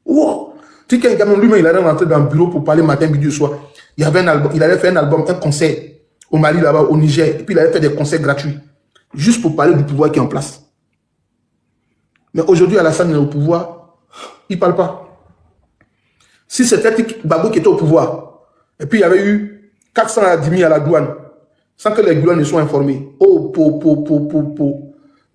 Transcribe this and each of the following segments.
Wow. Tu sais, quand lui-même, il allait rentrer dans le bureau pour parler matin, midi, soir. Il y avait un album, il allait faire un album, un concert au Mali, là-bas, au Niger. Et puis, il allait faire des concerts gratuits. Juste pour parler du pouvoir qui est en place. Mais aujourd'hui, Alassane est au pouvoir. Il ne parle pas. Si c'était Gbagbo qui était au pouvoir, et puis il y avait eu 410 000 à la douane, sans que les douanes ne soient informés. Oh,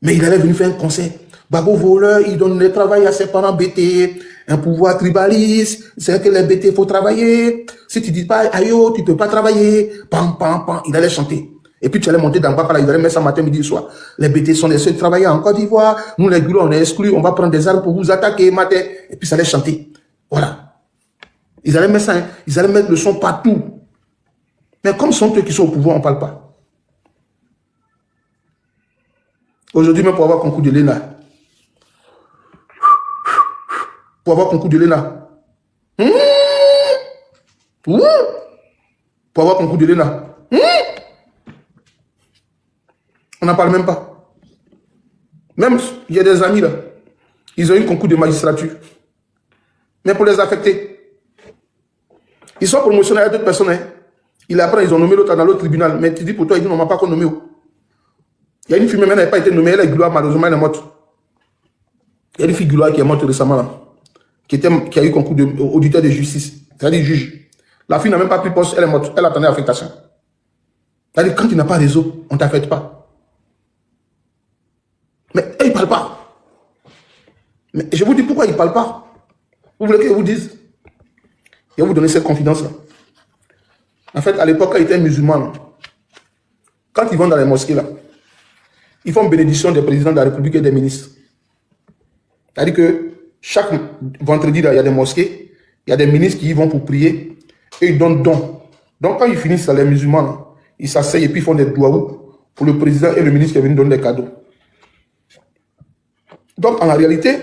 Mais il allait venir faire un concert. Gbagbo voleur, il donne le travail à ses parents BT, un pouvoir tribaliste, c'est que les BT, il faut travailler. Si tu dis pas, aïe, tu ne peux pas travailler. Pam, pam, pam, il allait chanter. Et puis tu allais monter dans Baka, là, il allait mettre ça matin, midi, soir. Les BT sont les seuls travailleurs en Côte d'Ivoire. Nous, les goulots, on est exclus, on va prendre des armes pour vous attaquer, matin. Et puis ça allait chanter. Voilà. Ils allaient mettre ça, hein. Ils allaient mettre le son partout. Mais comme ce sont eux qui sont au pouvoir, on ne parle pas. Aujourd'hui, même pour avoir concours de l'ENA. Pour avoir concours de l'ENA. Pour avoir concours de l'ENA. On n'en parle même pas. Même, il y a des amis là. Ils ont eu un concours de magistrature. Mais pour les affecter. Ils sont promotionnés à d'autres personnes. Hein. Il apprend, ils ont nommé l'autre dans l'autre tribunal. Mais tu dis pour toi, il dit, on ne m'a pas nommé. Il y a une fille, même elle n'a pas été nommée. Elle est gloire, malheureusement, elle est morte. Il y a une fille gloire qui est morte récemment, là, qui a eu concours d'auditeur de justice, c'est-à-dire juge. La fille n'a même pas pris poste, elle est morte. Elle attendait l'affectation. C'est-à-dire, quand tu n'as pas réseau, on ne t'affecte pas. Mais eux, ils ne parlent pas. Mais je vous dis pourquoi ils ne parlent pas. Vous voulez que je vous dise? Je vais vous donner cette confidence-là. En fait, à l'époque, quand ils étaient musulmans, quand ils vont dans les mosquées, là, ils font bénédiction des présidents de la République et des ministres. C'est-à-dire que chaque vendredi, là, il y a des mosquées, il y a des ministres qui y vont pour prier et ils donnent don. Donc, quand ils finissent, là, les musulmans, là, ils s'asseyent et puis ils font des douaous pour le président et le ministre qui est venu donner des cadeaux. Donc, en réalité,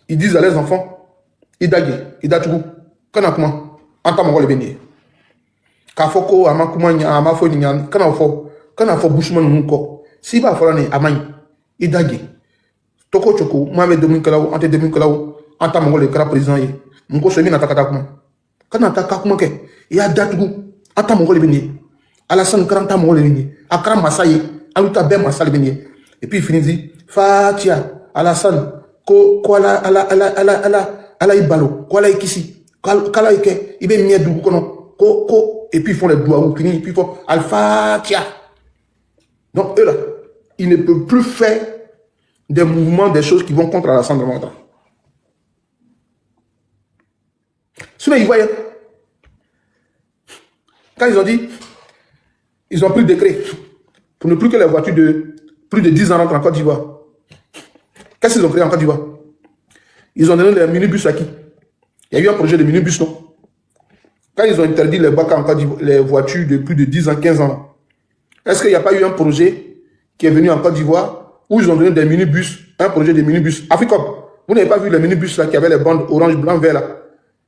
ils disent à leurs enfants, Idagé, Idatugou, Kanakuma. Anta mongole beni kafoko amakuma nya amafo nya kana fo bushman nko si ba fora ni amany idagi toko choko mame domin kalaw ante domin kalaw anta mongole kara président yi nko so mi na takata kuma kana taka kuma ke ya datugu anta mongole beni Alassane karanta mongole beni akara masaye aluta be masale beni et puis il finit Fatia Alassane ko ala ibalo ko ala ikisi Kala ike, il est mis du et puis ils font les doigts et puis ils font Alpha Tia. Donc eux là, ils ne peuvent plus faire des mouvements, des choses qui vont contre Alassane Ouattara. Sinon ils voyaient, quand ils ont dit, ils ont pris le décret pour ne plus que les voitures de plus de 10 ans rentrent en Côte d'Ivoire. Qu'est-ce qu'ils ont créé en Côte d'Ivoire? Ils ont donné les minibus à qui? Il y a eu un projet de minibus, non? Quand ils ont interdit les bacs en Côte d'Ivoire, les voitures de plus de 10 ans, 15 ans, est-ce qu'il n'y a pas eu un projet qui est venu en Côte d'Ivoire où ils ont donné des minibus, un projet de minibus? Africom, vous n'avez pas vu les minibus là qui avaient les bandes orange, blanc, vert là?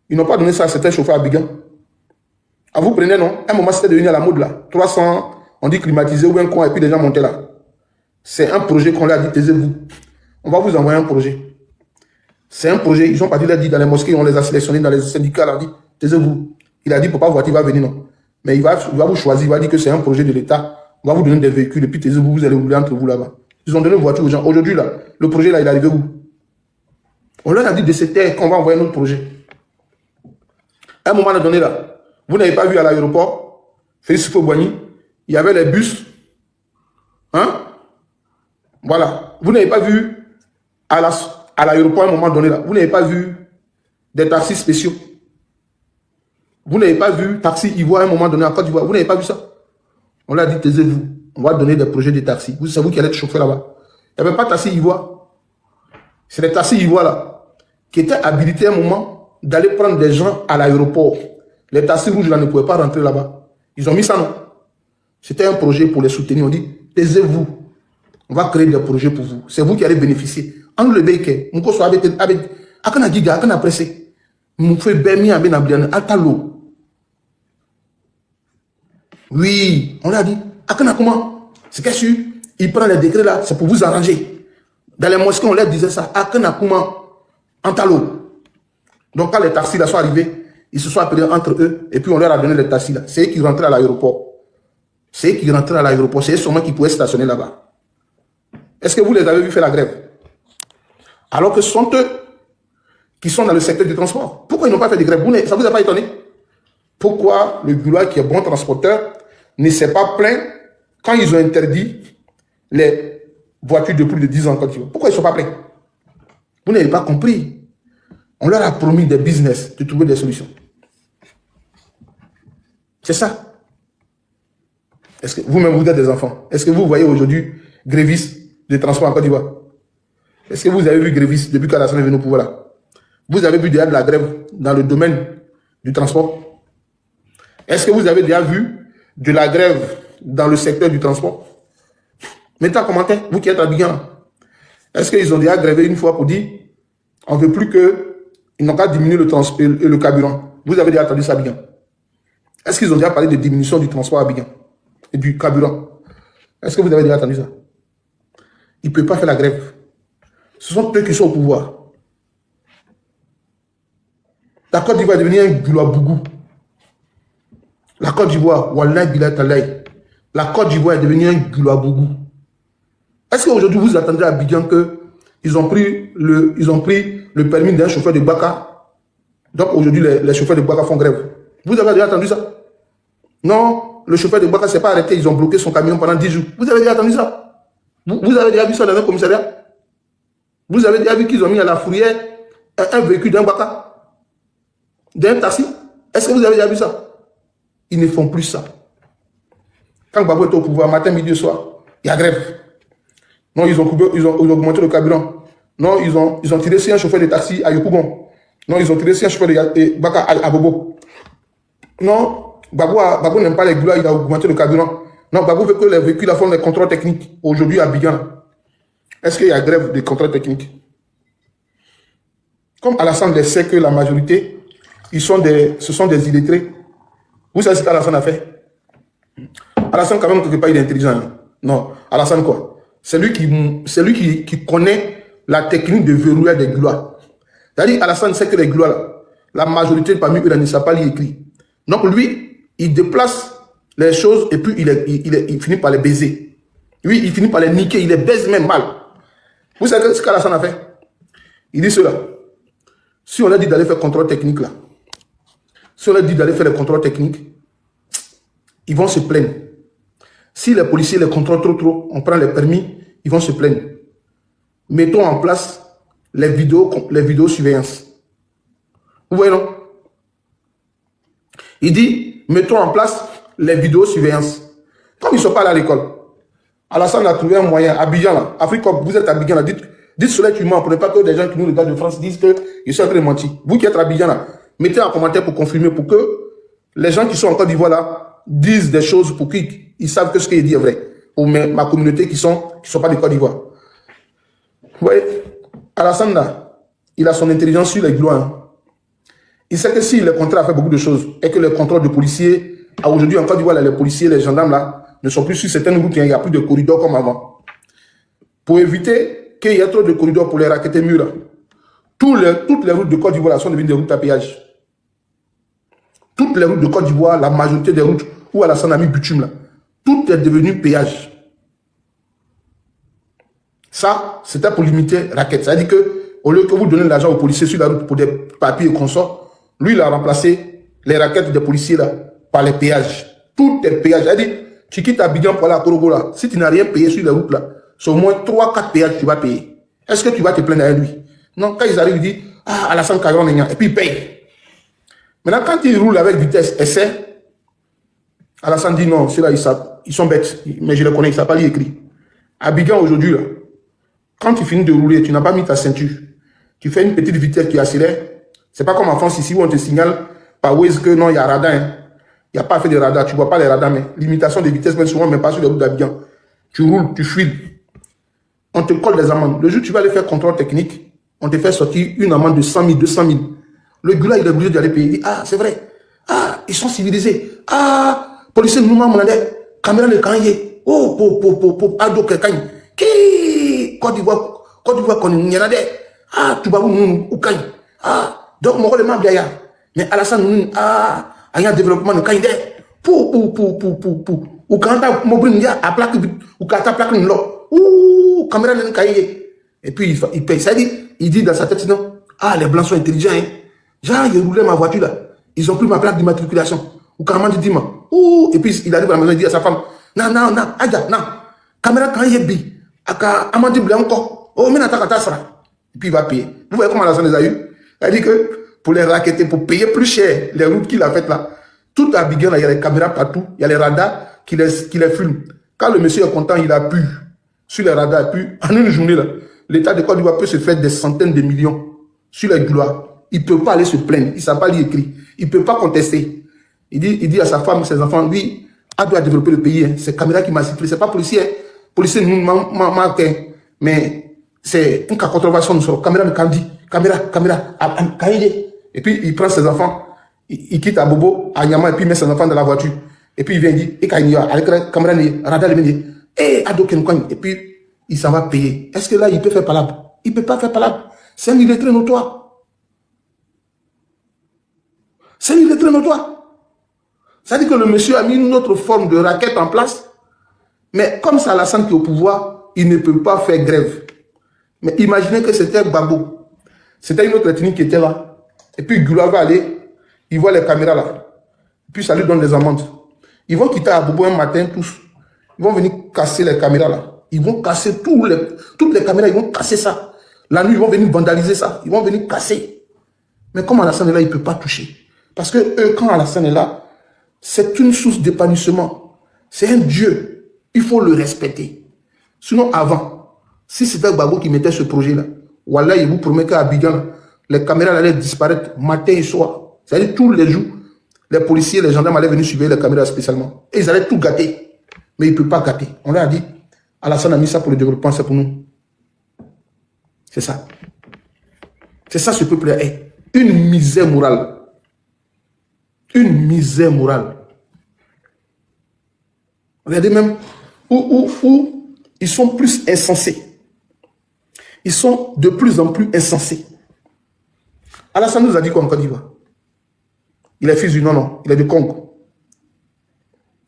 Ils n'ont pas donné ça à certains chauffeurs à Bigan. Ah, vous prenez, non? Un moment, c'était devenu à la mode là. 300, on dit climatisé ou un coin et puis les gens montaient là. C'est un projet qu'on leur a dit, taisez-vous. On va vous envoyer un projet. C'est un projet, ils ont parti là, dit dans les mosquées, on les a sélectionnés dans les syndicats, on a dit, taisez-vous. Il a dit, papa, voiture va venir, non. Mais il va vous choisir, il va dire que c'est un projet de l'État, on va vous donner des véhicules, et puis taisez-vous, vous allez rouler entre vous là-bas. Ils ont donné une voiture aux gens. Aujourd'hui, là, le projet, là, il est arrivé où? On leur a dit de cette terre qu'on va envoyer un autre projet. À un moment donné, là, vous n'avez pas vu à l'aéroport, Félix Houphouët-Boigny, il y avait les bus, hein? Voilà. Vous n'avez pas vu à l'aéroport à un moment donné là, vous n'avez pas vu des taxis spéciaux. Vous n'avez pas vu taxi ivoire à un moment donné en Côte d'Ivoire. Vous n'avez pas vu ça. On l'a dit, taisez-vous. On va donner des projets de taxis. C'est vous qui allez être chauffeur là-bas. Il n'y avait pas de taxi ivoire. C'est les taxis ivoire là qui étaient habilités à un moment d'aller prendre des gens à l'aéroport. Les taxis rouges là ne pouvaient pas rentrer là-bas. Ils ont mis ça, non? C'était un projet pour les soutenir. On dit, taisez-vous. On va créer des projets pour vous. C'est vous qui allez bénéficier. En le béke, on peut avec akana giga, akana pressé. Mon fait bemi à benablian, altalo. Oui, on l'a dit. Akana comment? C'est qu'est-ce que il prend les décrets là, c'est pour vous arranger. Dans les mosquées, on leur disait ça. Akana comment? Antalo. Donc quand les taxis là sont arrivés, ils se sont appelés entre eux et puis on leur a donné les taxis là. C'est eux qui rentraient à l'aéroport. C'est eux qui rentraient à l'aéroport. C'est eux seulement qui pouvaient stationner là-bas. Est-ce que vous les avez vus faire la grève? Alors que ce sont eux qui sont dans le secteur du transport. Pourquoi ils n'ont pas fait de grève? Ça ne vous a pas étonné? Pourquoi le Goulois, qui est bon transporteur, ne s'est pas plaint quand ils ont interdit les voitures de plus de 10 ans? Pourquoi ils ne sont pas plaints? Vous n'avez pas compris. On leur a promis des business, de trouver des solutions. C'est ça. Est-ce que vous-même, vous êtes des enfants? Est-ce que vous voyez aujourd'hui grévistes de transport en Côte d'Ivoire? Est-ce que vous avez vu grévistes depuis qu'Alassane est venu au pouvoir là? Vous avez vu déjà de la grève dans le domaine du transport? Est-ce que vous avez déjà vu de la grève dans le secteur du transport? Mettez en commentaire, vous qui êtes à Abidjan. Est-ce qu'ils ont déjà grévé une fois pour dire on ne veut plus qu'ils n'ont qu'à diminuer le transport et le carburant? Vous avez déjà entendu ça à Abidjan? Est-ce qu'ils ont déjà parlé de diminution du transport à Abidjan et du carburant? Est-ce que vous avez déjà entendu ça? Ils ne peuvent pas faire la grève. Ce sont eux qui sont au pouvoir. La Côte d'Ivoire est devenue un Goulois-Bougou. La Côte d'Ivoire, Wallah Bilal Talaï. La Côte d'Ivoire est devenue un Goulois-Bougou. Est-ce qu'aujourd'hui vous attendez à Abidjan qu'ils ont pris le permis d'un chauffeur de Baka? Donc aujourd'hui les chauffeurs de Baka font grève. Vous avez déjà entendu ça? Non, le chauffeur de Baka ne s'est pas arrêté, ils ont bloqué son camion pendant 10 jours. Vous avez déjà entendu ça? Vous avez déjà vu ça dans un commissariat? Vous avez déjà vu qu'ils ont mis à la fourrière un véhicule d'un Baka? D'un taxi? Est-ce que vous avez déjà vu ça? Ils ne font plus ça. Quand Gbagbo est au pouvoir, matin, midi et soir, il y a grève. Non, ils ont augmenté le carburant. Non, ils ont tiré sur un chauffeur de taxi à Yopougon. Non, ils ont tiré sur un chauffeur de Baka à Bobo. Non, Gbagbo n'aime pas les Goulois, il a augmenté le carburant. Non, Gbagbo veut que les véhicules font des contrôles techniques. Aujourd'hui, à Abidjan, est-ce qu'il y a grève des contrôles techniques? Comme Alassane le sait que la majorité, ce sont des illettrés. Vous savez ce qu'Alassane a fait? Alassane, quand même, quelque part, il est intelligent. Hein? Non, Alassane quoi? C'est lui qui connaît la technique de verrouillage des Goulois. C'est-à-dire, Alassane sait que les Goulois, la majorité parmi eux, ne savent pas lire écrit. Donc lui, il déplace les choses et puis il finit par les baiser. Lui, il finit par les niquer, il les baise même mal. Vous savez ce qu'Alassane a fait? Il dit cela. Si on a dit d'aller faire contrôle technique là, si on a dit d'aller faire les contrôles techniques, ils vont se plaindre. Si les policiers les contrôlent trop, on prend les permis, ils vont se plaindre. Mettons en place les vidéosurveillance. Vous voyez non? Il dit, mettons en place les vidéosurveillance. Comme ils ne sont pas allés à l'école, Alassane a trouvé un moyen. Abidjan là, Afrique, vous êtes à Abidjan là, dites cela tu mens, pour ne pas que des gens qui nous regardent de France disent que je suis en train de mentir. Vous qui êtes à Abidjan là, mettez un commentaire pour confirmer, pour que les gens qui sont en Côte d'Ivoire là disent des choses pour qu'ils savent que ce qu'il dit est vrai. Pour ma communauté qui sont pas de Côte d'Ivoire. Vous voyez, Alassane là, il a son intelligence sur les Goulois. Hein. Il sait que si le contrat a fait beaucoup de choses et que le contrôle de policiers, aujourd'hui en Côte d'Ivoire, les policiers, les gendarmes là, ne sont plus sur certaines routes, il n'y a plus de corridors comme avant. Pour éviter qu'il y ait trop de corridors pour les raqueter mieux là, toutes les routes de Côte d'Ivoire sont devenues des routes à péage. Toutes les routes de Côte d'Ivoire, la majorité des routes où Alassane a mis bitume là, tout est devenu péage. Ça, c'était pour limiter raquette. C'est-à-dire qu'au lieu que vous donnez l'argent aux policiers sur la route pour des papiers et consorts, lui, il a remplacé les raquettes des policiers là par les péages. Tout est péage. C'est-à-dire, tu quittes Abidjan pour aller à Korogo là, si tu n'as rien payé sur la route là, c'est au moins 3-4 péages que tu vas payer. Est-ce que tu vas te plaindre avec lui? Non, quand ils arrivent, ils disent, ah, Alassane Caron, et puis ils payent. Maintenant, quand ils roulent avec vitesse essai, Alassane dit non, ceux-là, ils sont bêtes, mais je les connais, ils ne savent pas lire écrit. Abidjan aujourd'hui là, quand tu finis de rouler, tu n'as pas mis ta ceinture, tu fais une petite vitesse, tu accélères. C'est pas comme en France ici où on te signale par Waze que non, il y a radar. Hein. Il n'y a pas fait de radar, tu ne vois pas les radars, mais limitation de vitesse, même souvent, même pas sur les routes d'Abidjan. Tu roules, tu fuis. On te colle des amendes. Le jour où tu vas aller faire contrôle technique, on te fait sortir une amende de 100 000, 200 000. Le gars, il est obligé d'aller payer. Il dit, ah, c'est vrai. Ah, ils sont civilisés. Ah, policier, nous, maman, caméra de Kanye. Oh, ado, quelqu'un. Qui? Côte d'Ivoire, qu'on y en a des. Ah, tu vas où, Kanye. Ah, Donc, mon rôle est ma biaya. Mais Alassane, il y a un développement de Kaïdé. Ou quand tu as à plaque, ou quand tu as plaque, ou caméra de Kaïdé. Et puis, il paye. Ça dit, il dit dans sa tête, non, les blancs sont intelligents. Hein. Genre, il roulait ma voiture là. Ils ont pris ma plaque d'immatriculation. Ou carrément, tu dis, et puis, il arrive à la maison, il dit à sa femme, non, Aïda, non. Caméra quand il est bi. Amandi blanc encore. Oh, mais n'attends ça. Et puis, il va payer. Vous voyez comment Alassane les a eu? Elle dit que pour les raqueter, pour payer plus cher les routes qu'il a faites là, toute la Abidjan, il y a les caméras partout, il y a les radars qui les filment. Quand le monsieur est content, il appuie sur les radars. Et puis, en une journée, là, l'État de Côte d'Ivoire peut se faire des centaines de millions sur les gloires. Il ne peut pas aller se plaindre. Il ne sait pas lire écrit. Il ne peut pas contester. Il dit à sa femme, ses enfants, oui, elle doit développer le pays. Hein. C'est caméra qui m'a sifflé. Ce n'est pas policier. Hein. Policier, nous, mais c'est une contrevention. Nous sommes caméra de Kandi. Caméra, et puis il prend ses enfants, il quitte à Bobo, à Nyama, et puis il met ses enfants dans la voiture. Et puis il vient dire, avec la caméra, radar, et puis il s'en va payer. Est-ce que là, il peut faire palabre? Il ne peut pas faire palabre. C'est un illettré notoire. C'est un illettré notoire. Ça dit que le monsieur a mis une autre forme de raquette en place, mais comme c'est Alassane qui est au pouvoir, il ne peut pas faire grève. Mais imaginez que c'était Gbagbo. C'était une autre ethnie qui était là. Et puis Gula va aller, il voit les caméras là. Puis ça lui donne des amendes. Ils vont quitter Abobo un matin tous. Ils vont venir casser les caméras là. Ils vont casser toutes les caméras, ils vont casser ça. La nuit, ils vont venir vandaliser ça. Ils vont venir casser. Mais comme Alassane est là, il ne peut pas toucher. Parce que eux, quand Alassane est là, c'est une source d'épanouissement. C'est un Dieu. Il faut le respecter. Sinon, avant, si c'était Gbagbo qui mettait ce projet-là, Wallah, il vous promet qu'à Abidjan, les caméras allaient disparaître matin et soir. C'est-à-dire tous les jours, les policiers, les gendarmes allaient venir surveiller les caméras spécialement. Et ils allaient tout gâter. Mais ils ne peuvent pas gâter. On leur a dit, Alassane a mis ça pour le développement, c'est pour nous. C'est ça. C'est ça ce peuple-là est. Une misère morale. Une misère morale. Regardez même où ils sont plus insensés. Ils sont de plus en plus insensés. Alassane nous a dit quoi en Côte d'Ivoire? Il est fils du non, il est du Congo.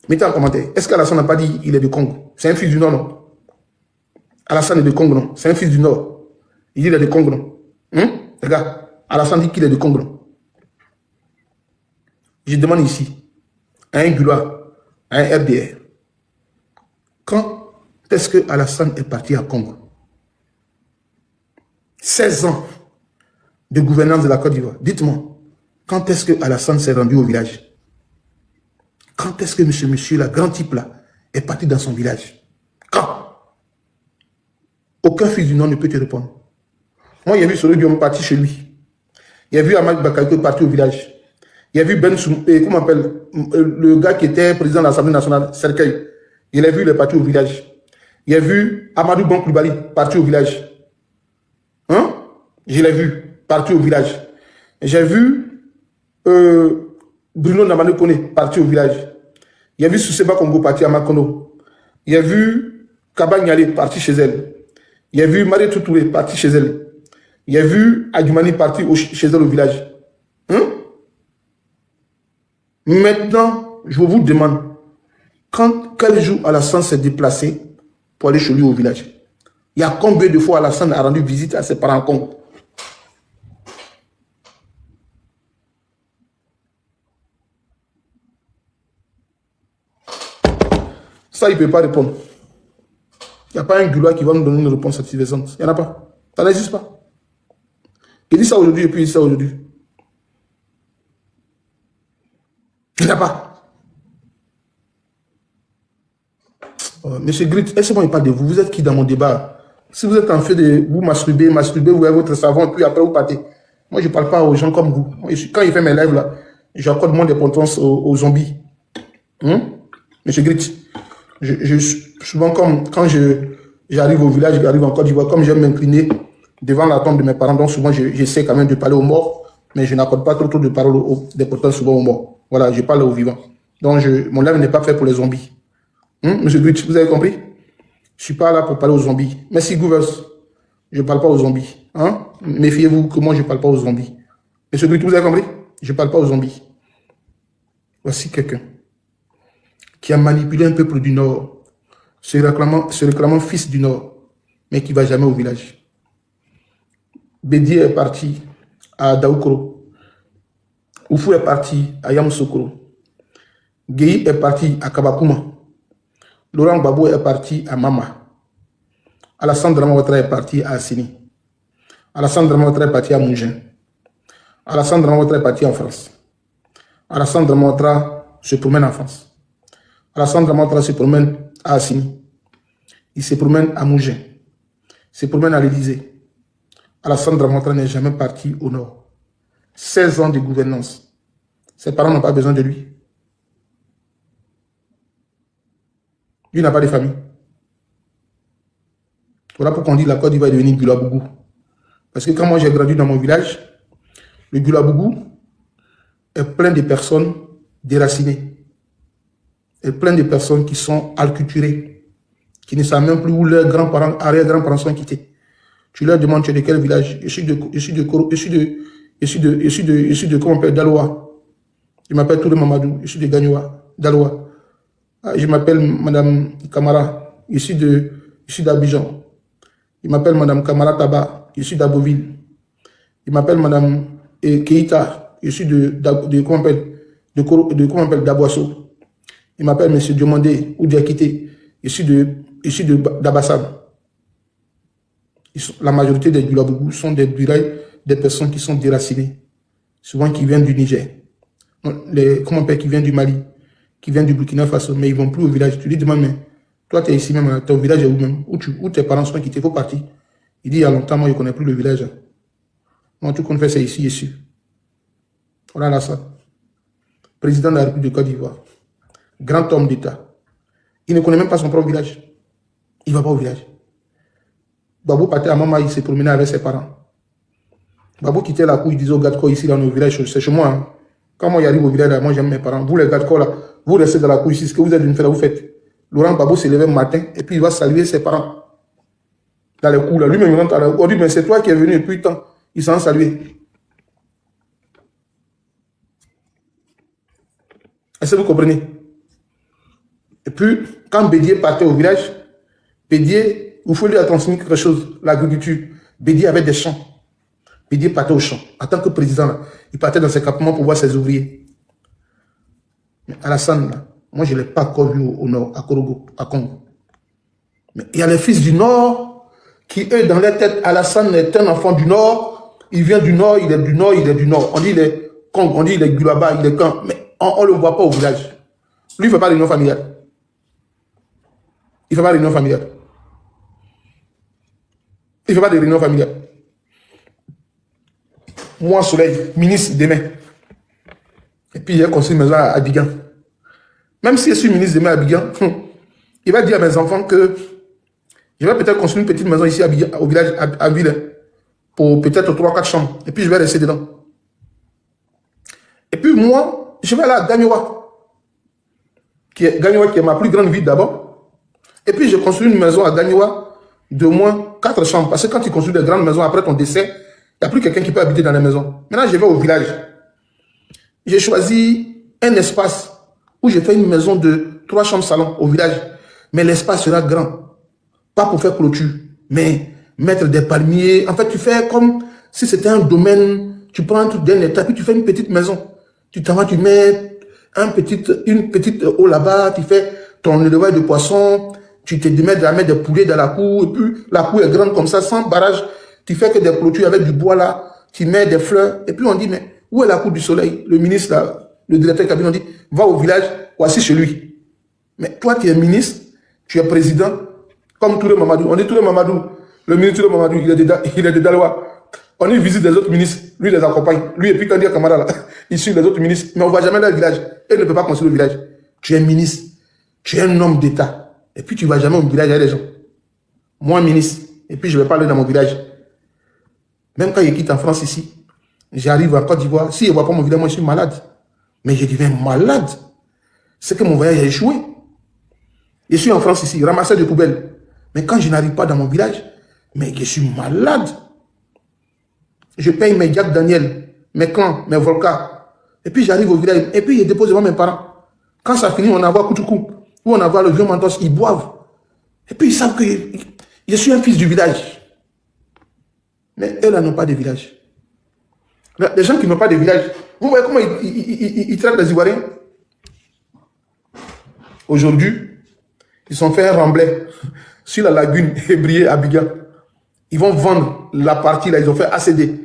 Mettez en commentaire. Est-ce qu'Alassane n'a pas dit il est du Congo? C'est un fils du non. Alassane est du Congo, non. C'est un fils du Nord. Il dit il est du Congo, non. Les gars, Alassane dit qu'il est du Congo, non. Je demande ici, à un Gula, à un RDR, quand est-ce que Alassane est parti à Congo? 16 ans de gouvernance de la Côte d'Ivoire. Dites-moi, quand est-ce que Alassane s'est rendu au village? Quand est-ce que monsieur, là, grand type là, est parti dans son village? Quand? Aucun fils du Nord ne peut te répondre. Moi, il y a vu Solo Diom parti chez lui. Il y a vu Ahmad Bakayoko parti au village. Il y a vu Ben Soum, comment on appelle, le gars qui était président de l'Assemblée nationale, Serkei. Il a vu, il est parti au village. Il a vu Amadou Bon Koulibaly parti au village. Hein? Je l'ai vu, parti au village. J'ai vu Bruno Namané Kone parti au village. Il a vu Sousseba Congo parti à Makono. Il a vu Kaba Nyale parti chez elle. Il a vu Marie Toutouré parti chez elle. Il a vu Adjumani parti chez elle au village. Hein? Maintenant, je vous demande, quel jour Alassane s'est déplacé pour aller chez lui au village? Il y a combien de fois Alassane a rendu visite à ses parents en Congo? Ça, il ne peut pas répondre. Il n'y a pas un Gula qui va nous donner une réponse satisfaisante. Il n'y en a pas. Ça n'existe pas. Il dit ça aujourd'hui et puis il dit ça aujourd'hui. Il n'y en a pas. Monsieur Grit, laissez-moi y parler de vous. Vous êtes qui dans mon débat? Si vous êtes en fait de vous masturber, vous avez votre savon et puis après vous partez. Moi, je ne parle pas aux gens comme vous. Quand il fait mes lives là, j'accorde moins d'importance aux zombies. Monsieur Grit, souvent quand j'arrive au village, j'arrive en Côte d'Ivoire, comme j'aime m'incliner devant la tombe de mes parents, donc souvent j'essaie quand même de parler aux morts, mais je n'accorde pas trop de paroles d'importance souvent aux morts. Voilà, je parle aux vivants. Donc mon live n'est pas fait pour les zombies. Monsieur Grit, vous avez compris? Je ne suis pas là pour parler aux zombies. Merci Gouvers. Je ne parle pas aux zombies. Méfiez-vous que moi je ne parle pas aux zombies. Et ce que vous avez compris? Je ne parle pas aux zombies. Voici quelqu'un qui a manipulé un peuple du Nord, se réclamant fils du Nord, mais qui ne va jamais au village. Bédié est parti à Daoukro. Oufou est parti à Yamoussoukro. Guéhi est parti à Kabakuma. Laurent Gbagbo est parti à Mama. Alassane Dramane Ouattara est parti à Assini. Alassane Dramane Ouattara est parti à Mougin. Alassane Dramane Ouattara est parti en France. Alassane Dramane Ouattara se promène en France. Alassane Dramane Ouattara se promène à Assini. Il se promène à Mougin. Il se promène à l'Élysée. Alassane Dramane Ouattara n'est jamais parti au nord. 16 ans de gouvernance. Ses parents n'ont pas besoin de lui. Lui n'a pas de famille. Voilà pourquoi on dit que la Côte d'Ivoire est devenue Gulabougou. Parce que quand moi j'ai grandi dans mon village, le Gulabougou est plein de personnes déracinées. Et plein de personnes qui sont alculturées, qui ne savent même plus où leurs grands-parents, arrière-grands-parents sont quittés. Tu leur demandes, tu es de quel village? Je suis de comment on appelle, Daloa. Je m'appelle Touré Mamadou, je suis de Gagnoua, Daloa. Je m'appelle Madame Kamara, je suis d'Abidjan. Il m'appelle Madame Kamara Taba, je suis d'Aboville. Il m'appelle Madame Keita, je suis comment on appelle, d'Aboisseau. Il m'appelle Monsieur Diomandé ou Diakité, je suis d'Abassam. La majorité des Gulabougou sont des personnes qui sont déracinées, souvent qui viennent du Niger. Comment on appelle, qui viennent du Mali, qui viennent du Burkina Faso, mais ils ne vont plus au village. Tu lui demandes, mais toi, tu es ici même, ton village est où même? Où tes parents sont quittés, il faut partir. Il dit, il y a longtemps, moi, je ne connais plus le village. Moi, tout qu'on fait, c'est ici, ici. Voilà là, ça. Président de la République de Côte d'Ivoire. Grand homme d'État. Il ne connaît même pas son propre village. Il ne va pas au village. Babou partait à Mama, il s'est promené avec ses parents. Babou quittait la cour, il disait au gars de quoi ici, dans nos villages, c'est chez moi. Hein. Quand moi j'arrive au village, là, moi j'aime mes parents. Vous les gars de quoi là, vous restez dans la cour ici, ce que vous êtes venu faire là, vous faites. Laurent Gbagbo s'est levé le matin et puis il va saluer ses parents. Dans les cours là, lui-même il rentre à la cour, on dit mais c'est toi qui es venu depuis tant. Il s'en salué. Est-ce que vous comprenez? Et puis, quand Bédié partait au village, Bédié, il faut lui transmis quelque chose, l'agriculture. Bédié avait des champs. Bédié partait au champ. En tant que président, là, il partait dans ses campements pour voir ses ouvriers. Mais Alassane, là, moi, je ne l'ai pas encore vu au nord, à Korogo, à Congo. Mais il y a les fils du nord qui, eux, dans leur tête, Alassane est un enfant du nord. Il vient du nord, il est du nord, il est du nord. On dit il est Congo, on dit il est Gulaba, il est Kan. Mais on ne le voit pas au village. Lui, il ne fait pas de réunion familiale. Il ne fait pas de réunion familiale. Il ne fait pas de réunion familiale. Moi, Soleil, ministre demain. Et puis, il a construit une maison à Abidjan. Même si je suis ministre demain à Abidjan, il va dire à mes enfants que je vais peut-être construire une petite maison ici à Abidjan, au village, à Ville, pour peut-être 3-4 chambres. Et puis, je vais rester dedans. Et puis, moi, je vais aller à Gagnoua, qui est ma plus grande ville d'abord. Et puis, je construis une maison à Gagnoua de moins 4 chambres. Parce que quand tu construis des grandes maisons après ton décès, il n'y a plus quelqu'un qui peut habiter dans les maisons. Maintenant, je vais au village. J'ai choisi un espace où je fais une maison de 3 chambres salon au village. Mais l'espace sera grand. Pas pour faire clôture, mais mettre des palmiers. En fait, tu fais comme si c'était un domaine. Tu prends un truc d'un état, puis tu fais une petite maison. Tu t'en vas, tu mets une petite eau là-bas, tu fais ton élevage de poissons, tu te mets à mettre des poulets dans la cour, et puis la cour est grande comme ça, sans barrage. Tu fais que des clôtures avec du bois là, tu mets des fleurs, et puis on dit, mais où est la cour du soleil? Le ministre, là, le directeur de cabinet, on dit, va au village, voici chez lui. Mais toi, tu es ministre, tu es président, comme Touré Mamadou. On dit Touré Mamadou, le ministre Touré Mamadou, il est de Daloa. On y visite les autres ministres, lui les accompagne. Lui, et puis quand il y a Kamara là, il suit les autres ministres, mais on ne va jamais dans le village. Il ne peut pas construire le village. Tu es ministre, tu es un homme d'État, et puis tu ne vas jamais au village avec les gens. Moi, ministre, et puis je ne vais pas aller dans mon village. Même quand je quitte en France ici, j'arrive en Côte d'Ivoire. Si je ne vois pas mon village, moi je suis malade. Mais je deviens malade. C'est que mon voyage a échoué. Je suis en France ici, ramasseur de poubelles. Mais quand je n'arrive pas dans mon village, mais je suis malade. Je paye mes Jack Daniel mes clans, mes volcans. Et puis j'arrive au village, et puis je dépose devant mes parents. Quand ça finit, on envoie Kouchoukou, ou on envoie le vieux Mentos, ils boivent. Et puis ils savent que je suis un fils du village. Mais eux là n'ont pas de village. Les gens qui n'ont pas de village, vous voyez comment ils traitent les Ivoiriens? Aujourd'hui, ils sont fait un remblai sur la lagune Ébrié Abidjan. Ils vont vendre la partie là, ils ont fait ACD.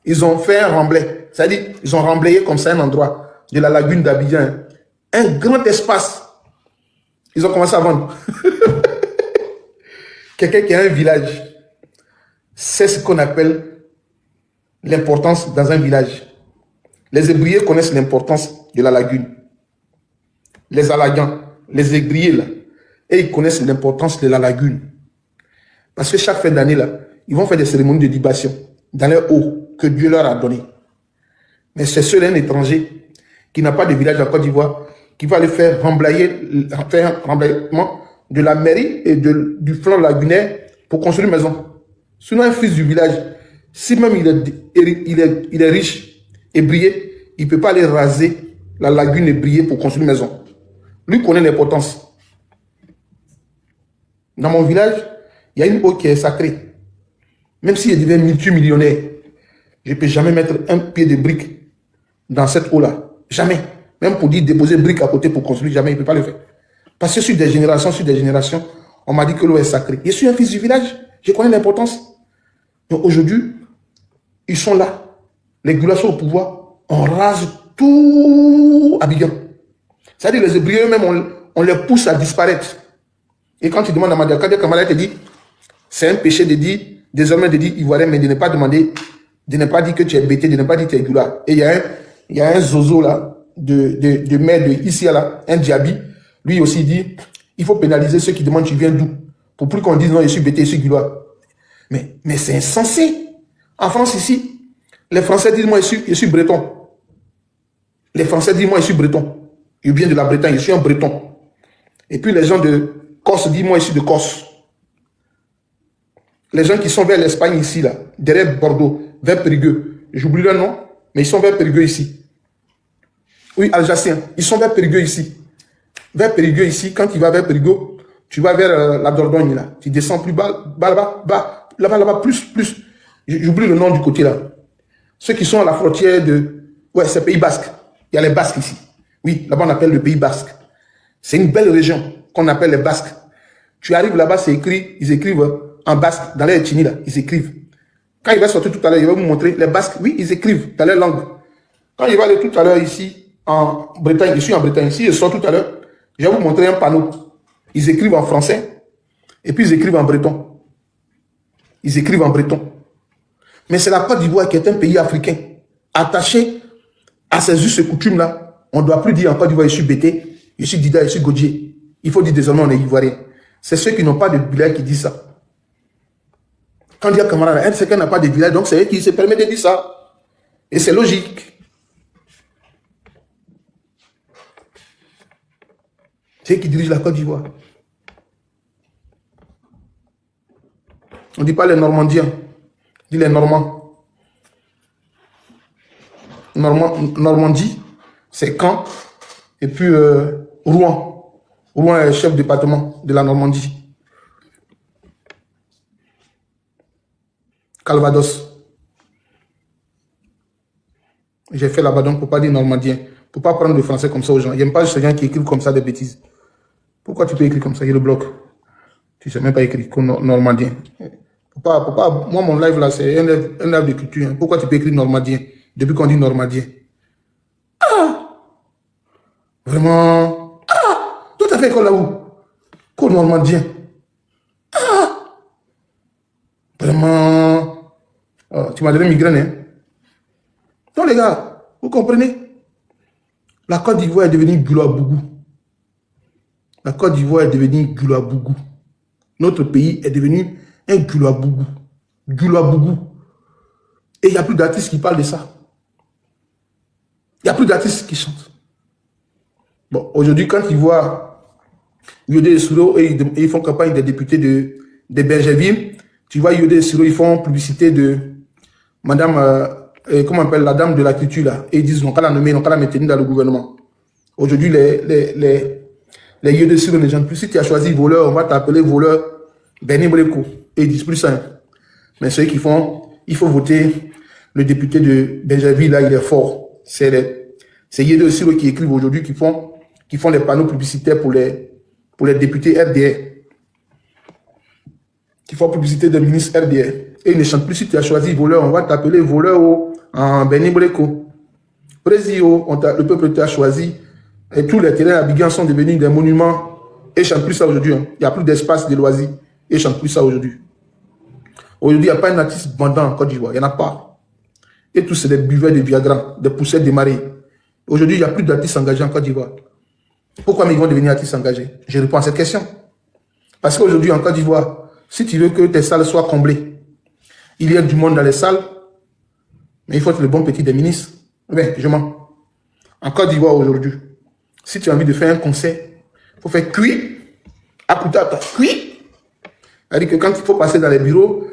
Ils ont fait un remblai. C'est-à-dire, ils ont remblayé comme ça un endroit de la lagune d'Abidjan. Un grand espace. Ils ont commencé à vendre. Quelqu'un qui a un village, c'est ce qu'on appelle l'importance dans un village. Les Ébriés connaissent l'importance de la lagune. Les Alagans, les Ébriés là, et ils connaissent l'importance de la lagune. Parce que chaque fin d'année là, ils vont faire des cérémonies de libation dans leur eau que Dieu leur a donné. Mais c'est seul un étranger qui n'a pas de village en Côte d'Ivoire qui va aller faire un remblayement de la mairie et du flanc lagunaire pour construire une maison. Sinon, un fils du village, si même il est riche et brillé, il ne peut pas aller raser la lagune et briller pour construire une maison. Lui connaît l'importance. Dans mon village, il y a une eau qui est sacrée. Même si je deviens multimillionnaire, je ne peux jamais mettre un pied de brique dans cette eau-là. Jamais. Même pour dire déposer brique à côté pour construire, jamais, il ne peut pas le faire. Parce que sur des générations, on m'a dit que l'eau est sacrée. Je suis un fils du village, je connais l'importance. Donc aujourd'hui, ils sont là. Les Goulas sont au pouvoir, on rase tout Abidjan. C'est-à-dire les Hébreux eux-mêmes, on les pousse à disparaître. Et quand tu demandes à Madia, quand Kamala te dit, c'est un péché de dire, désormais de dire Ivoirien, mais de ne pas demander, de ne pas dire que tu es bêté, de ne pas dire que tu es Goula. Et il y a un zozo là, de maire de ici là, un diaby, lui aussi dit, il faut pénaliser ceux qui demandent tu viens d'où. Pour plus qu'on dise non, je suis bêté, je suis Goula. Mais c'est insensé. En France ici, les Français disent moi je suis breton. Les Français disent moi je suis breton. Je viens de la Bretagne, je suis un breton. Et puis les gens de Corse disent moi je suis de Corse. Les gens qui sont vers l'Espagne ici, là, derrière Bordeaux, vers Périgueux, j'oublie leur nom, mais ils sont vers Périgueux ici. Oui, Alsaciens, ils sont vers Périgueux ici. Vers Périgueux ici, quand tu vas vers Périgueux, tu vas vers la Dordogne, là. Tu descends plus bas, là-bas, plus. J'oublie le nom du côté, là. Ceux qui sont à la frontière de... Ouais, c'est Pays Basque. Il y a les Basques ici. Oui, là-bas, on appelle le Pays Basque. C'est une belle région qu'on appelle les Basques. Tu arrives là-bas, c'est écrit, ils écrivent en basque, dans les ethnies, là, ils écrivent. Quand il va sortir tout à l'heure, il va vous montrer les Basques, oui, ils écrivent dans leur langue. Quand il va aller tout à l'heure ici, en Bretagne, je suis en Bretagne, ici, je sors tout à l'heure, je vais vous montrer un panneau. Ils écrivent en français, et puis ils écrivent en breton. Ils écrivent en breton. Mais c'est la Côte d'Ivoire qui est un pays africain, attaché à ces us et coutumes-là. On ne doit plus dire en Côte d'Ivoire, je suis Bété, je suis Dida, je suis Godier. Il faut dire désormais, on est Ivoirien. C'est ceux qui n'ont pas de village qui disent ça. Quand il y a camarade, elle, c'est qu'elle n'a pas de village, donc c'est eux qui se permettent de dire ça. Et c'est logique. C'est eux qui dirigent la Côte d'Ivoire. On ne dit pas les Normandiens, on dit les Normands. Normandie, c'est Caen, et puis Rouen. Rouen est chef département de la Normandie. Calvados. J'ai fait là-bas, donc pour ne pas dire normandien. Pour ne pas prendre le français comme ça aux gens. Il n'aime pas ces gens qui écrivent comme ça des bêtises. Pourquoi tu peux écrire comme ça? Il le bloque. Tu ne sais même pas écrire comme normandien. Moi, mon live là, c'est un live d'écriture. Pourquoi tu peux écrire normandien depuis qu'on dit normandien? Ah! Vraiment? Ah! Tout à fait école là-haut. Qu'au normandien? Ah! Vraiment? Oh, tu m'as donné migraine, hein? Donc les gars, vous comprenez? La Côte d'Ivoire est devenue Goulois-Bougou. La Côte d'Ivoire est devenue Goulois-Bougou. Notre pays est devenu un Goulois-Bougou. Goulois-Bougou. Et il n'y a plus d'artistes qui parlent de ça. Il n'y a plus d'artistes qui chantent. Bon, aujourd'hui, quand ils voient Yodé et Souro et ils font campagne des députés de Bergerville, tu vois Yodé et Souro, ils font publicité de Madame comment on appelle la dame de la culture là, et ils disent non, qu'à la nommer, non, qu'à la maintenir dans le gouvernement. Aujourd'hui, les yeux de Siro ne gênent plus. Si tu as choisi voleur, on va t'appeler voleur Benny Breko. Et ils disent plus ça. Mais ceux qui font, il faut voter le député de Benjamin, là, il est fort. C'est yeux de Siro qui écrivent aujourd'hui, qui font les panneaux publicitaires pour les députés RDR. Qui font publicité des ministres RDR. Et ils ne chantent plus si tu as choisi voleur, on va t'appeler voleur en Benny Breko. Président, le peuple t'a choisi. Et tous les terrains à Abidjan sont devenus des monuments. Et ils ne chantent plus ça aujourd'hui. Hein. Il n'y a plus d'espace de loisirs. Et ils ne chantent plus ça aujourd'hui. Aujourd'hui, il n'y a pas un artiste bandant en Côte d'Ivoire. Il n'y en a pas. Et tous, c'est des buveurs de Viagra, des pousseurs de marée. Aujourd'hui, il n'y a plus d'artistes engagés en Côte d'Ivoire. Pourquoi ils vont devenir artistes engagés? Je réponds à cette question. Parce qu'aujourd'hui, en Côte d'Ivoire, si tu veux que tes salles soient comblées, il y a du monde dans les salles, mais il faut être le bon petit des ministres. Ben, je mens. En Côte d'Ivoire aujourd'hui, si tu as envie de faire un concert, il faut faire cuire, à cuire. C'est-à-dire que quand il faut passer dans les bureaux,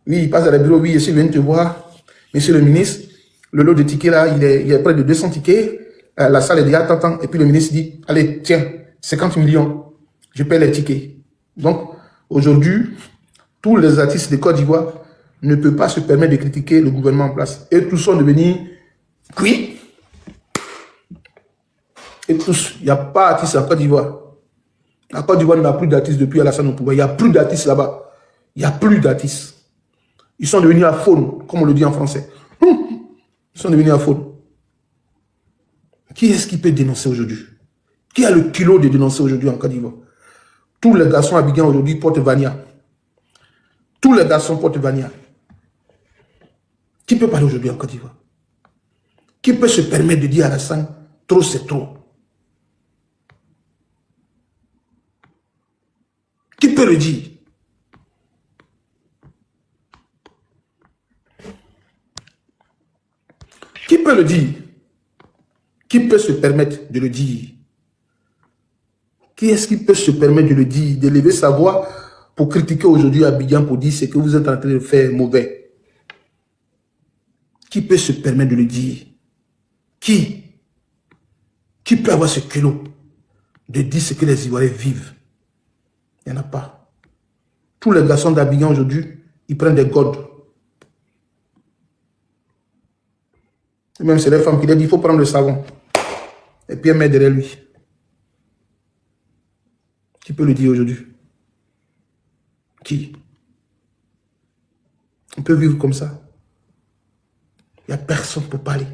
oui, il passe dans les bureaux, oui, je suis venu te voir, monsieur le ministre, le lot de tickets là, il est près de 200 tickets, la salle est déjà tant, et puis le ministre dit, allez, tiens, 50 millions, je paie les tickets. Donc, aujourd'hui, tous les artistes de Côte d'Ivoire ne peuvent pas se permettre de critiquer le gouvernement en place. Et tous sont devenus cuits. Et tous, il n'y a pas d'artistes en Côte d'Ivoire. La Côte d'Ivoire n'a plus d'artistes depuis Alassane au pouvoir. Il n'y a plus d'artistes là-bas. Il n'y a plus d'artistes. Ils sont devenus à faune, comme on le dit en français. Ils sont devenus à faune. Qui est-ce qui peut dénoncer aujourd'hui? Qui a le kilo de dénoncer aujourd'hui en Côte d'Ivoire? Tous les garçons à Abidjan aujourd'hui portent Vania. Tous les garçons portent Vania. Qui peut parler aujourd'hui en Côte d'Ivoire? Qui peut se permettre de dire à Alassane, trop c'est trop? Qui peut le dire? Qui peut le dire? Qui peut se permettre de le dire? Qui est-ce qui peut se permettre de le dire, de lever sa voix pour critiquer aujourd'hui Abidjan, pour dire ce que vous êtes en train de faire mauvais? Qui peut se permettre de le dire? Qui peut avoir ce culot de dire ce que les Ivoiriens vivent? Il n'y en a pas. Tous les garçons d'Abidjan aujourd'hui, ils prennent des godes. Et même c'est les femmes qui disent, il faut prendre le savon. Et puis elle met derrière lui. Qui peut le dire aujourd'hui? Qui? On peut vivre comme ça. Il n'y a personne pour parler.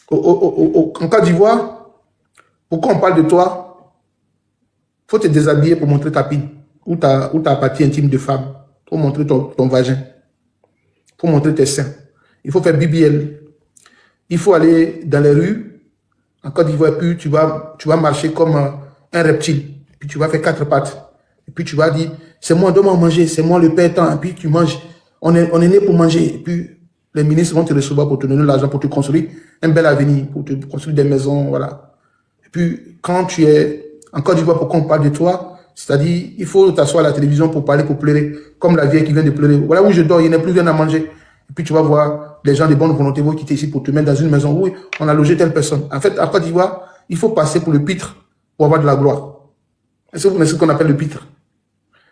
En Côte d'Ivoire, pourquoi on parle de toi? Il faut te déshabiller pour montrer ta pine ou ta partie intime de femme. Il faut montrer ton vagin. Il faut montrer tes seins. Il faut faire BBL. Il faut aller dans les rues. En Côte d'Ivoire, puis tu vas marcher comme un reptile. Puis tu vas faire 4 pattes. Et puis tu vas dire, c'est moi, donne-moi manger, c'est moi le père temps. Et puis tu manges. On est né pour manger. Et puis les ministres vont te recevoir pour te donner l'argent, pour te construire un bel avenir, pour te construire des maisons, voilà. Et puis quand tu es en Côte d'Ivoire, pourquoi on parle de toi? C'est-à-dire, il faut t'asseoir à la télévision pour parler, pour pleurer, comme la vieille qui vient de pleurer. Voilà où je dors, il n'y a plus rien à manger. Et puis tu vas voir les gens de bonne volonté vont quitter ici pour te mettre dans une maison où on a logé telle personne. En fait, à Côte d'Ivoire, il faut passer pour le pitre pour avoir de la gloire. Est-ce que vous connaissez ce qu'on appelle le pitre?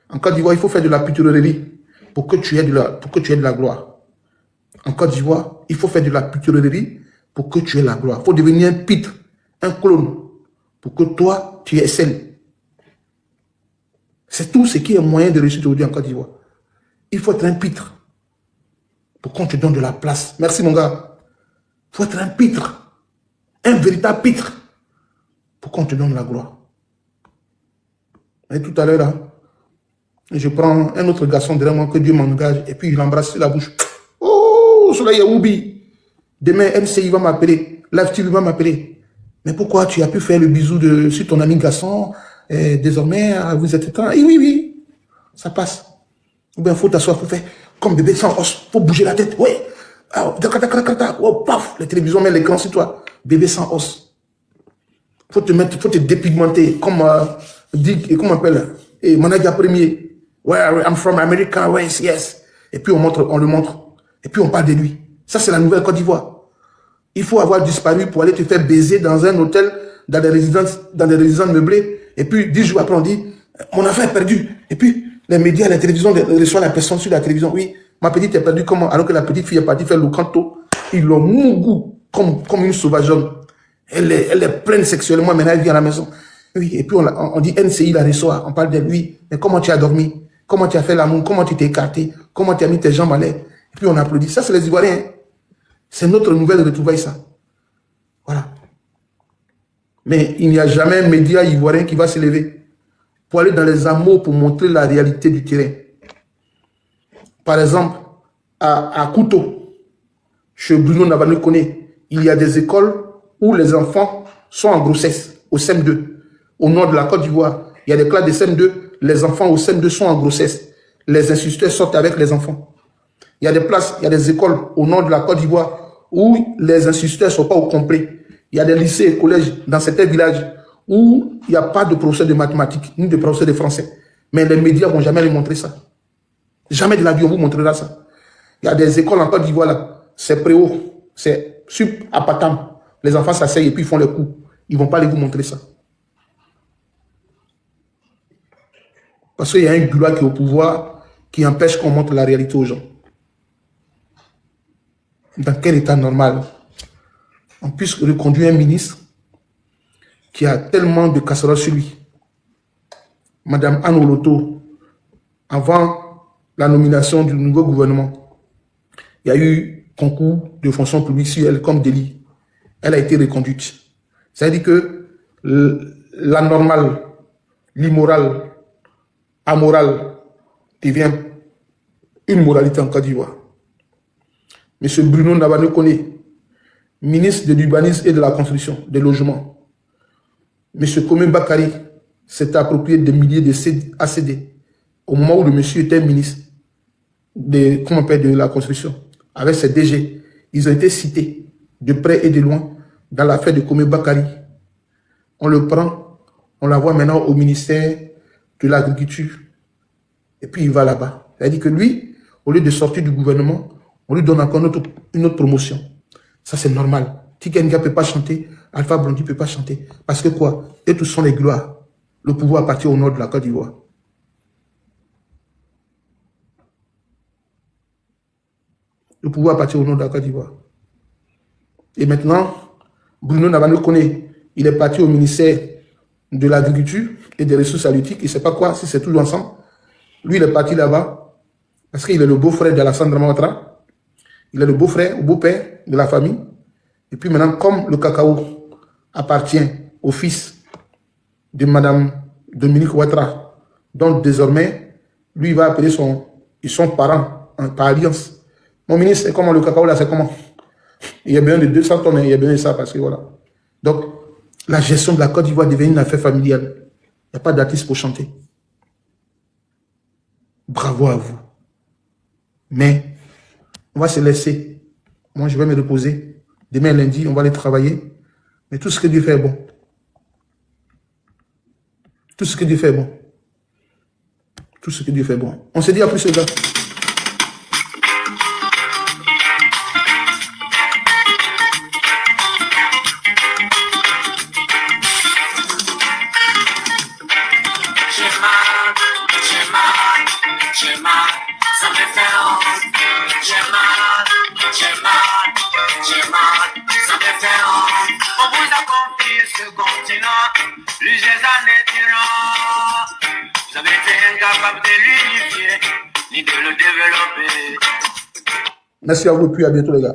En Côte d'Ivoire, il faut faire de la pitrerie pour que tu aies de la gloire. En Côte d'Ivoire, il faut faire de la pitrerie pour que tu aies la gloire. Il faut devenir un pitre, un clone, pour que toi, tu excelles. C'est tout ce qui est moyen de réussir aujourd'hui en Côte d'Ivoire. Il faut être un pitre pour qu'on te donne de la place. Merci mon gars. Il faut être un pitre, un véritable pitre, pour qu'on te donne la gloire. Et tout à l'heure, là, je prends un autre garçon derrière moi, que Dieu m'engage, et puis je l'embrasse sur la bouche. Oh, Soleil Yaoubi. Demain, MCI va m'appeler, Live TV va m'appeler. Mais pourquoi tu as pu faire le bisou sur ton ami garçon? Et désormais, vous êtes temps. Et oui, ça passe. Ou bien, il faut t'asseoir, il faut faire comme bébé sans os, il faut bouger la tête. Oui. Oh, paf, la télévision met l'écran sur toi. Bébé sans os. Il faut te dépigmenter, comme comment on appelle, et manager premier. Where I'm from America, yes, yes. Et puis on le montre. Et puis on parle de lui. Ça, c'est la nouvelle Côte d'Ivoire. Il faut avoir disparu pour aller te faire baiser dans un hôtel, dans des résidences meublées. Et puis 10 jours après, on dit, mon enfant est perdu. Et puis les médias, la télévision reçoivent la personne sur la télévision. Oui, ma petite est perdue comment? Alors que la petite fille est partie faire le canto. Ils l'ont mougou comme une sauvageonne. Elle est pleine sexuellement, maintenant elle vit à la maison. Oui, et puis on dit NCI la reçoit, on parle de lui. Mais comment tu as dormi? Comment tu as fait l'amour? Comment tu t'es écarté? Comment tu as mis tes jambes à l'air? Et puis on applaudit. Ça, c'est les Ivoiriens. C'est notre nouvelle retrouvaille, ça. Voilà. Mais il n'y a jamais un média ivoirien qui va se lever pour aller dans les hameaux pour montrer la réalité du terrain. Par exemple, à Kouto, chez Bruno Nabane Koné, il y a des écoles où les enfants sont en grossesse, au CM2. Au nord de la Côte d'Ivoire, il y a des classes de CM2, les enfants au CM2 sont en grossesse. Les instituteurs sortent avec les enfants. Il y a des places, il y a des écoles au nord de la Côte d'Ivoire où les instituteurs ne sont pas au complet. Il y a des lycées et collèges dans certains villages où il n'y a pas de professeur de mathématiques, ni de professeur de français. Mais les médias ne vont jamais les montrer ça. Jamais de la vie on vous montrera ça. Il y a des écoles en Côte d'Ivoire là, c'est préhaut, c'est sup à Patam. Les enfants s'asseyent et puis ils font les cours. Ils ne vont pas aller vous montrer ça. Parce qu'il y a un goulag qui est au pouvoir qui empêche qu'on montre la réalité aux gens. Dans quel état normal on puisse reconduire un ministre qui a tellement de casseroles sur lui? Madame Anne Oloto, avant la nomination du nouveau gouvernement, il y a eu concours de fonction publique sur elle comme délit. Elle a été reconduite. Ça veut dire que la normale, l'immorale, amoral devient une moralité en Côte d'Ivoire. Monsieur Bruno Nabane Koné, ministre de l'urbanisme et de la construction, des logements. Monsieur Komé Bakari s'est approprié des milliers de ACD au moment où le monsieur était ministre de la construction. Avec ses DG, ils ont été cités de près et de loin dans l'affaire de Komé Bakari. On le prend, on l'envoie maintenant au ministère de l'Agriculture. Et puis il va là-bas. C'est-à-dire que lui, au lieu de sortir du gouvernement, on lui donne encore une autre promotion. Ça, c'est normal. Tikenga ne peut pas chanter, Alpha Blondy ne peut pas chanter. Parce que quoi? Et tous sont les gloires. Le pouvoir appartient au nord de la Côte d'Ivoire. Le pouvoir appartient au nord de la Côte d'Ivoire. Et maintenant, Bruno Nabane Koné, il est parti au ministère de l'Agriculture et des Ressources halieutiques. Il ne sait pas quoi, si c'est tout ensemble. Lui, il est parti là-bas parce qu'il est le beau-frère d'Alassane Ouattara. Il est le beau-frère ou beau-père de la famille. Et puis maintenant, comme le cacao appartient au fils de Madame Dominique Ouattara, donc désormais, lui, il va appeler ils sont parents par alliance. Mon ministre, c'est comment le cacao là, c'est comment? Il y a besoin de 200 tonnes, il y a besoin de ça parce que voilà. Donc, la gestion de la Côte d'Ivoire devient une affaire familiale. Il n'y a pas d'artiste pour chanter. Bravo à vous. Mais, on va se laisser. Moi, je vais me reposer. Demain, lundi, on va aller travailler. Mais tout ce que Dieu fait est bon. Tout ce que Dieu fait est bon. Tout ce que Dieu fait est bon. On se dit à plus, les gars. Vous avez été incapable de l'unifier, ni de le développer. Merci à vous et puis à bientôt les gars.